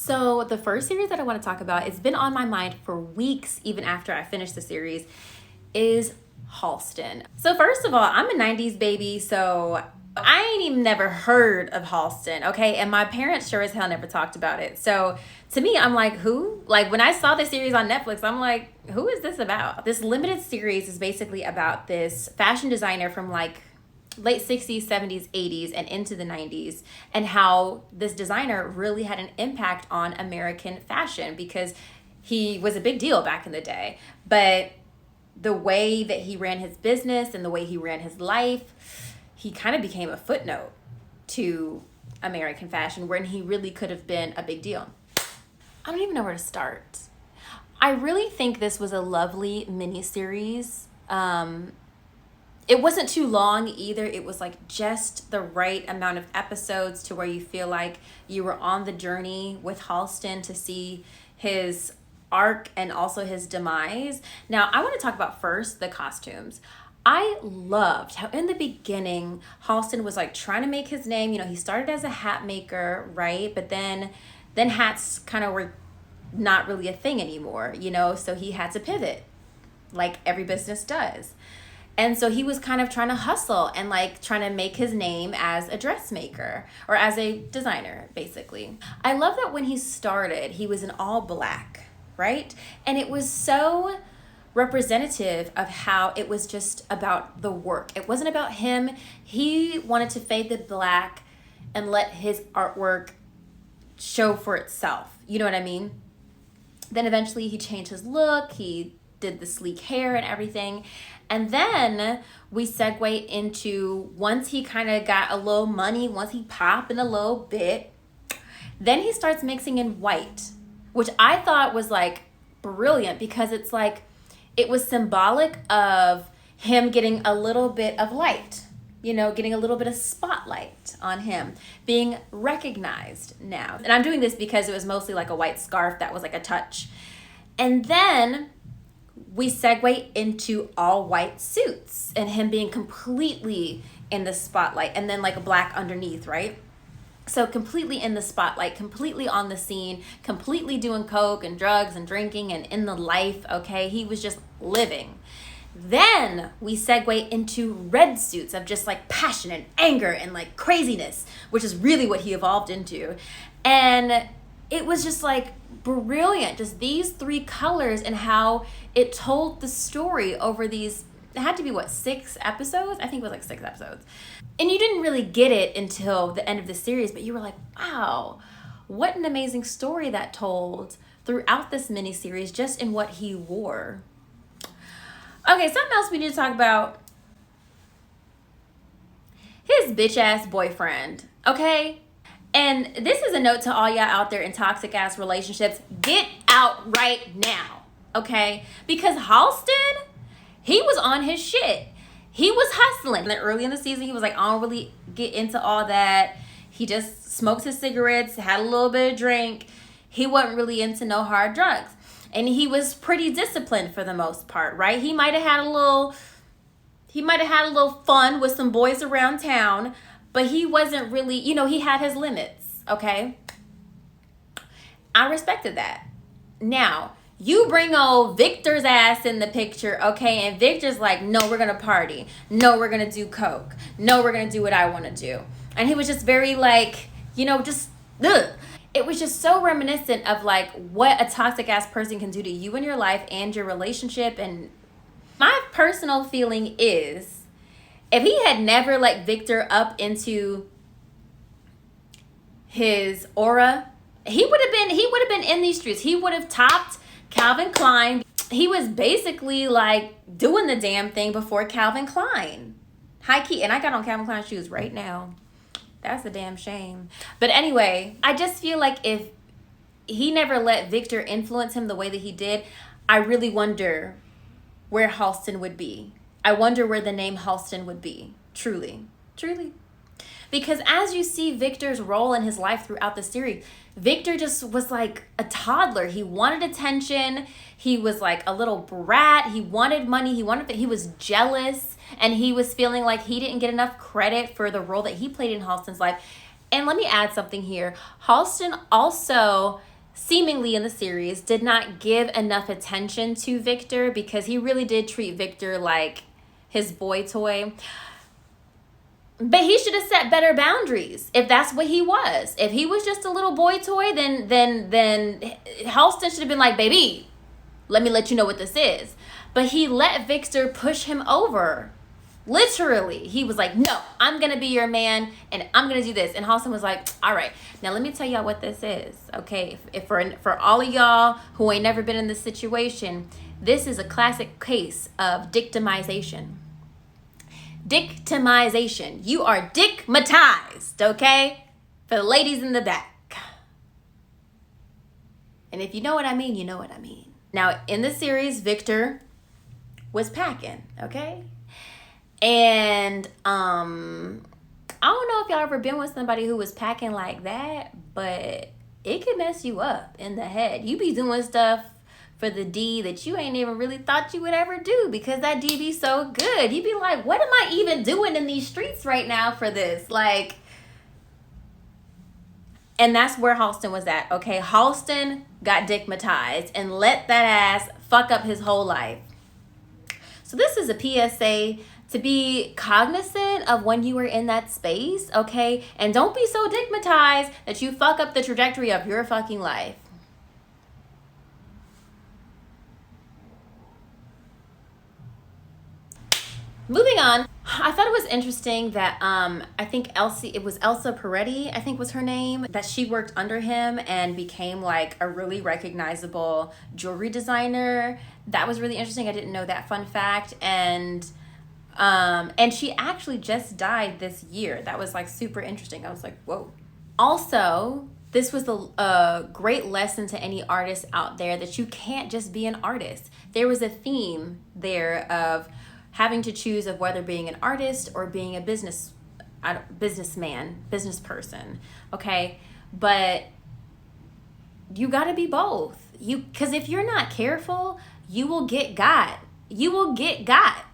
So the first series that I want to talk about, it's been on my mind for weeks, even after I finished the series, is Halston. So first of all, I'm a 90s baby, so I ain't even never heard of Halston, okay? And my parents sure as hell never talked about it. So to me, I'm like, who? Like when I saw the series on Netflix, I'm like, who is this about? This limited series is basically about this fashion designer from like late 60s, 70s, 80s, and into the 90s, and how this designer really had an impact on American fashion because he was a big deal back in the day. But the way that he ran his business and the way he ran his life, he kind of became a footnote to American fashion when he really could have been a big deal. I don't even know where to start. I really think this was a lovely miniseries. It wasn't too long either. It was like just the right amount of episodes to where you feel like you were on the journey with Halston to see his arc and also his demise. Now, I want to talk about first the costumes. I loved how in the beginning, Halston was like trying to make his name. You know, he started as a hat maker, right? But then hats kind of were not really a thing anymore, you know? So he had to pivot like every business does. And so he was kind of trying to hustle and like trying to make his name as a dressmaker or as a designer, basically. I love that when he started, he was in all black, right? And it was so representative of how it was just about the work. It wasn't about him. He wanted to fade the black and let his artwork show for itself. You know what I mean? Then eventually he changed his look. He did the sleek hair and everything. And then we segue into once he kind of got a little money, once he popped in a little bit, then he starts mixing in white, which I thought was like brilliant because it's like, it was symbolic of him getting a little bit of light, you know, getting a little bit of spotlight on him, being recognized now. And I'm doing this because it was mostly like a white scarf that was like a touch. And then we segue into all white suits and him being completely in the spotlight and then like a black underneath, right? So completely in the spotlight, completely on the scene, completely doing coke and drugs and drinking and in the life, okay? He was just living. Then we segue into red suits of just like passion and anger and like craziness, which is really what he evolved into. And it was just like brilliant, just these three colors and how it told the story over these, it had to be what, 6 episodes? I think it was like 6 episodes. And you didn't really get it until the end of the series, but you were like, wow, what an amazing story that told throughout this miniseries just in what he wore. Okay, something else we need to talk about. His bitch ass boyfriend, okay? And this is a note to all y'all out there in toxic ass relationships. Get out right now, okay? Because Halston, he was on his shit. He was hustling. And then early in the season, he was like, I don't really get into all that. He just smoked his cigarettes, had a little bit of drink. He wasn't really into no hard drugs. And he was pretty disciplined for the most part, right? He might have had a little fun with some boys around town, but he wasn't really, you know, he had his limits, okay? I respected that. Now, you bring old Victor's ass in the picture, okay? And Victor's like, no, we're going to party. No, we're going to do coke. No, we're going to do what I want to do. And he was just very like, you know, just, ugh. It was just so reminiscent of like what a toxic ass person can do to you in your life and your relationship. And my personal feeling is, if he had never let Victor up into his aura, he would have been in these streets. He would have topped Calvin Klein. He was basically like doing the damn thing before Calvin Klein. High key. And I got on Calvin Klein shoes right now. That's a damn shame. But anyway, I just feel like if he never let Victor influence him the way that he did, I really wonder where Halston would be. I wonder where the name Halston would be. Truly. Because as you see Victor's role in his life throughout the series, Victor just was like a toddler. He wanted attention. He was like a little brat. He wanted money. He was jealous. And he was feeling like he didn't get enough credit for the role that he played in Halston's life. And let me add something here. Halston also seemingly in the series, did not give enough attention to Victor because he really did treat Victor like his boy toy. But he should have set better boundaries if that's what he was. If he was just a little boy toy, then Halston should have been like, baby, let me let you know what this is. But he let Victor push him over. Literally. He was like, no, I'm going to be your man and I'm going to do this. And Halston was like, all right, now let me tell y'all what this is. Okay, if for all of y'all who ain't never been in this situation, this is a classic case of dictamization. Dictamization. You are dickmatized, okay? For the ladies in the back. And if you know what I mean, you know what I mean. Now, in the series, Victor was packing, okay? And I don't know if y'all ever been with somebody who was packing like that, but it can mess you up in the head. You be doing stuff for the D that you ain't even really thought you would ever do because that D be so good. You be like, what am I even doing in these streets right now for this? Like, and that's where Halston was at, okay? Halston got dickmatized and let that ass fuck up his whole life. So this is a PSA to be cognizant of when you are in that space, okay? And don't be so dickmatized that you fuck up the trajectory of your fucking life. Moving on, I thought it was interesting that I think Elsa Peretti, I think was her name, that she worked under him and became like a really recognizable jewelry designer. That was really interesting. I didn't know that fun fact. And she actually just died this year. That was like super interesting. I was like, whoa. Also, this was a great lesson to any artist out there that you can't just be an artist. There was a theme there of having to choose of whether being an artist or being a business person, okay? But you got to be both. Because if you're not careful, you will get got. You will get got.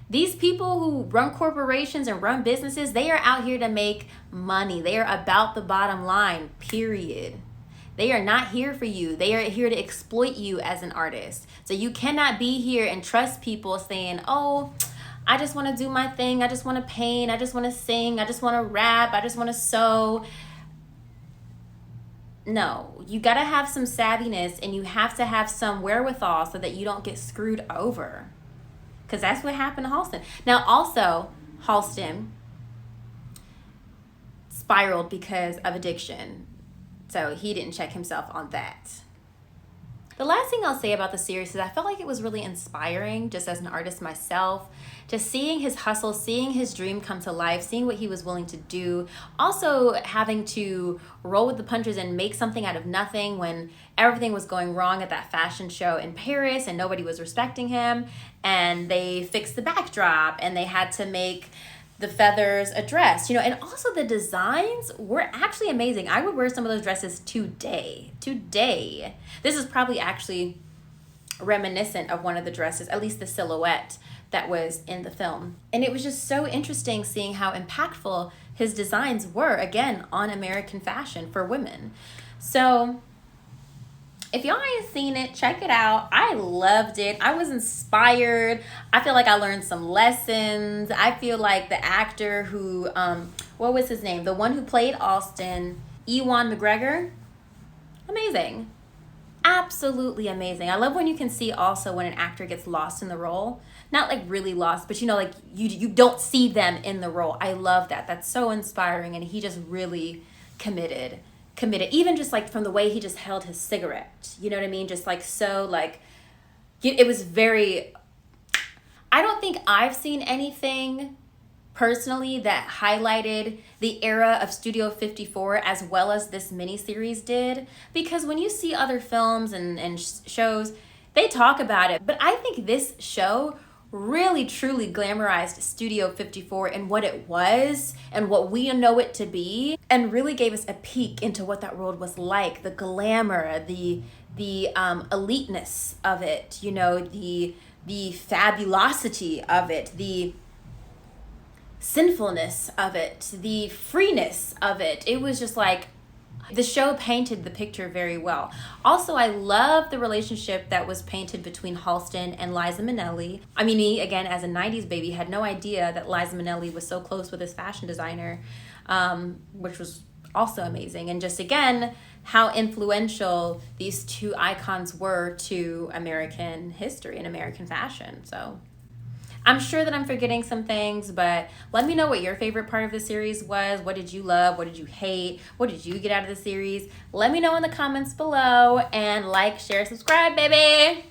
These people who run corporations and run businesses, they are out here to make money. They are about the bottom line, period. They are not here for you. They are here to exploit you as an artist. So you cannot be here and trust people saying, oh, I just want to do my thing. I just want to paint. I just want to sing. I just want to rap. I just want to sew. No, you got to have some savviness and you have to have some wherewithal so that you don't get screwed over. Because that's what happened to Halston. Now, also, Halston spiraled because of addiction. So he didn't check himself on that. The last thing I'll say about the series is I felt like it was really inspiring just as an artist myself. Just seeing his hustle, seeing his dream come to life, seeing what he was willing to do. Also having to roll with the punches and make something out of nothing when everything was going wrong at that fashion show in Paris and nobody was respecting him. And they fixed the backdrop and they had to make the feathers a dress, and also the designs were actually amazing. I would wear some of those dresses today. This is probably actually reminiscent of one of the dresses, at least the silhouette that was in the film. And it was just so interesting seeing how impactful his designs were, again, on American fashion for women. So if y'all ain't seen it, check it out. I loved it. I was inspired. I feel like I learned some lessons. I feel like the actor who, what was his name? The one who played Austin, Ewan McGregor. Amazing. Absolutely amazing. I love when you can see also when an actor gets lost in the role. Not like really lost, but like you don't see them in the role. I love that. That's so inspiring. And he just really committed, even just like from the way he just held his cigarette, you know what I mean? Just like, so like, it was very, I don't think I've seen anything personally that highlighted the era of Studio 54 as well as this miniseries did. Because when you see other films and shows, they talk about it. But I think this show really truly glamorized Studio 54 and what it was and what we know it to be, and really gave us a peek into what that world was like, the glamour, the eliteness of it, the fabulosity of it, the sinfulness of it, the freeness of it. It was just like The show painted the picture very well. Also, I love the relationship that was painted between Halston and Liza Minnelli. I mean, me, again, as a 90s baby, had no idea that Liza Minnelli was so close with his fashion designer, which was also amazing. And just, again, how influential these two icons were to American history and American fashion. So I'm sure that I'm forgetting some things, but let me know what your favorite part of the series was. What did you love? What did you hate? What did you get out of the series? Let me know in the comments below, and like, share, subscribe, baby.